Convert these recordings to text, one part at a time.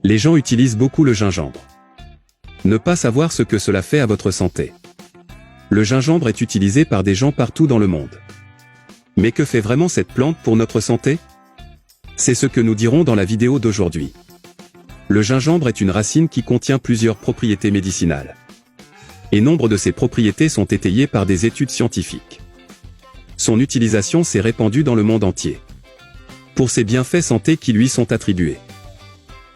Les gens utilisent beaucoup le gingembre. Ne pas savoir ce que cela fait à votre santé. Le gingembre est utilisé par des gens partout dans le monde. Mais que fait vraiment cette plante pour notre santé? C'est ce que nous dirons dans la vidéo d'aujourd'hui. Le gingembre est une racine qui contient plusieurs propriétés médicinales. Et nombre de ces propriétés sont étayées par des études scientifiques. Son utilisation s'est répandue dans le monde entier. Pour ses bienfaits santé qui lui sont attribués.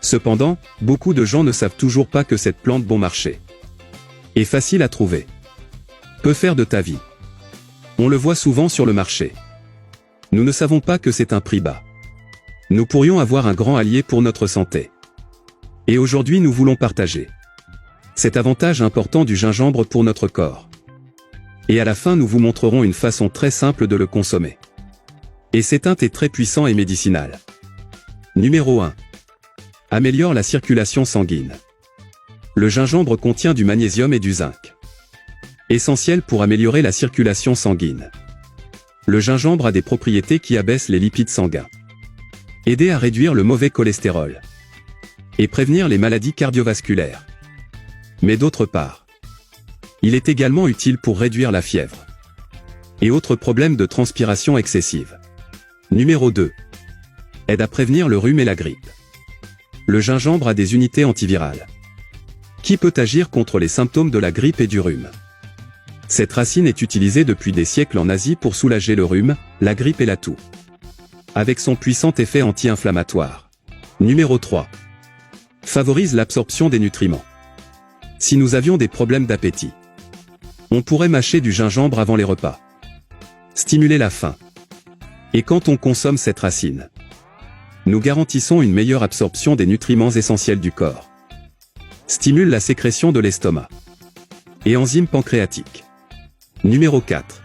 Cependant, beaucoup de gens ne savent toujours pas que cette plante bon marché est facile à trouver. Peut faire de ta vie. On le voit souvent sur le marché. Nous ne savons pas que c'est un prix bas. Nous pourrions avoir un grand allié pour notre santé. Et aujourd'hui nous voulons partager cet avantage important du gingembre pour notre corps. Et à la fin nous vous montrerons une façon très simple de le consommer. Et c'est un thé très puissant et médicinal. Numéro 1. Améliore la circulation sanguine. Le gingembre contient du magnésium et du zinc. Essentiel pour améliorer la circulation sanguine. Le gingembre a des propriétés qui abaissent les lipides sanguins. Aider à réduire le mauvais cholestérol. Et prévenir les maladies cardiovasculaires. Mais d'autre part, il est également utile pour réduire la fièvre. Et autres problèmes de transpiration excessive. Numéro 2. Aide à prévenir le rhume et la grippe. Le gingembre a des unités antivirales. Qui peut agir contre les symptômes de la grippe et du rhume. Cette racine est utilisée depuis des siècles en Asie pour soulager le rhume, la grippe et la toux. Avec son puissant effet anti-inflammatoire. Numéro 3. Favorise l'absorption des nutriments. Si nous avions des problèmes d'appétit, on pourrait mâcher du gingembre avant les repas. Stimuler la faim. Et quand on consomme cette racine, nous garantissons une meilleure absorption des nutriments essentiels du corps. Stimule la sécrétion de l'estomac. Et enzymes pancréatiques. Numéro 4.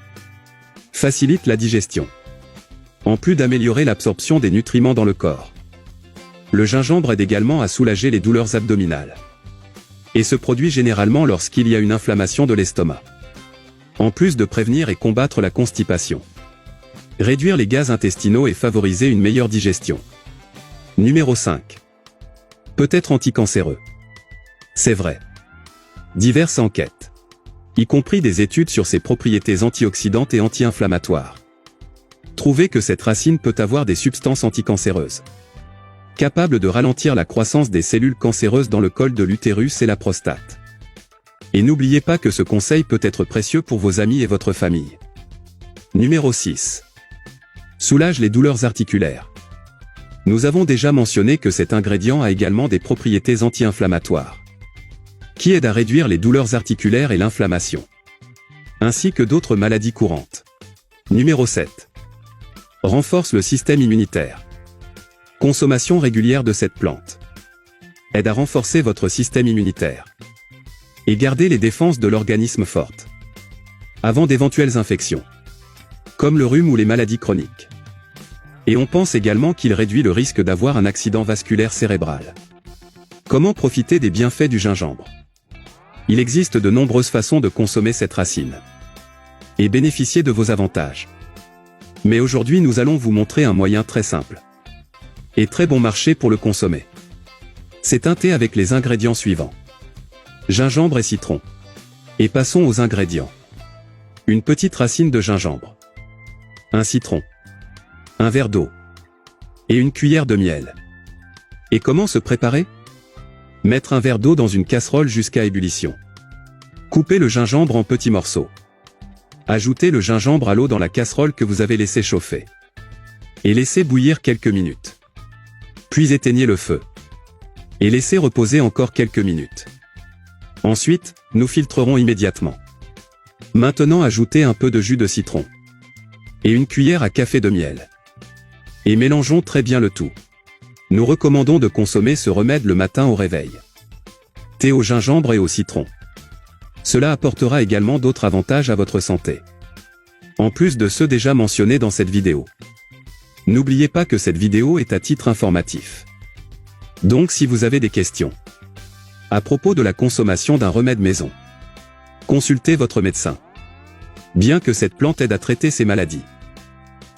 Facilite la digestion. En plus d'améliorer l'absorption des nutriments dans le corps, le gingembre aide également à soulager les douleurs abdominales. Et se produit généralement lorsqu'il y a une inflammation de l'estomac. En plus de prévenir et combattre la constipation. Réduire les gaz intestinaux et favoriser une meilleure digestion. Numéro 5. Peut être anticancéreux. C'est vrai. Diverses enquêtes, y compris des études sur ses propriétés antioxydantes et anti-inflammatoires, trouvent que cette racine peut avoir des substances anticancéreuses, capables de ralentir la croissance des cellules cancéreuses dans le col de l'utérus et la prostate. Et n'oubliez pas que ce conseil peut être précieux pour vos amis et votre famille. Numéro 6. Soulage les douleurs articulaires. Nous avons déjà mentionné que cet ingrédient a également des propriétés anti-inflammatoires, qui aident à réduire les douleurs articulaires et l'inflammation, ainsi que d'autres maladies courantes. Numéro 7. Renforce le système immunitaire. Consommation régulière de cette plante aide à renforcer votre système immunitaire et garder les défenses de l'organisme fortes avant d'éventuelles infections, comme le rhume ou les maladies chroniques. Et on pense également qu'il réduit le risque d'avoir un accident vasculaire cérébral. Comment profiter des bienfaits du gingembre? Il existe de nombreuses façons de consommer cette racine et bénéficier de vos avantages. Mais aujourd'hui nous allons vous montrer un moyen très simple et très bon marché pour le consommer. C'est un thé avec les ingrédients suivants. Gingembre et citron. Et passons aux ingrédients. Une petite racine de gingembre. Un citron. Un verre d'eau. Et une cuillère de miel. Et comment se préparer? Mettre un verre d'eau dans une casserole jusqu'à ébullition. Coupez le gingembre en petits morceaux. Ajoutez le gingembre à l'eau dans la casserole que vous avez laissé chauffer. Et laissez bouillir quelques minutes. Puis éteignez le feu. Et laissez reposer encore quelques minutes. Ensuite, nous filtrerons immédiatement. Maintenant ajoutez un peu de jus de citron. Et une cuillère à café de miel. Et mélangeons très bien le tout. Nous recommandons de consommer ce remède le matin au réveil. Thé au gingembre et au citron. Cela apportera également d'autres avantages à votre santé, en plus de ceux déjà mentionnés dans cette vidéo. N'oubliez pas que cette vidéo est à titre informatif. Donc si vous avez des questions à propos de la consommation d'un remède maison, consultez votre médecin. Bien que cette plante aide à traiter ces maladies,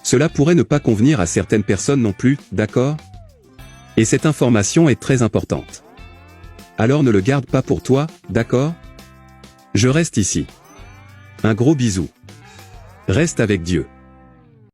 cela pourrait ne pas convenir à certaines personnes non plus, d'accord? Et cette information est très importante. Alors ne le garde pas pour toi, d'accord? Je reste ici. Un gros bisou. Reste avec Dieu.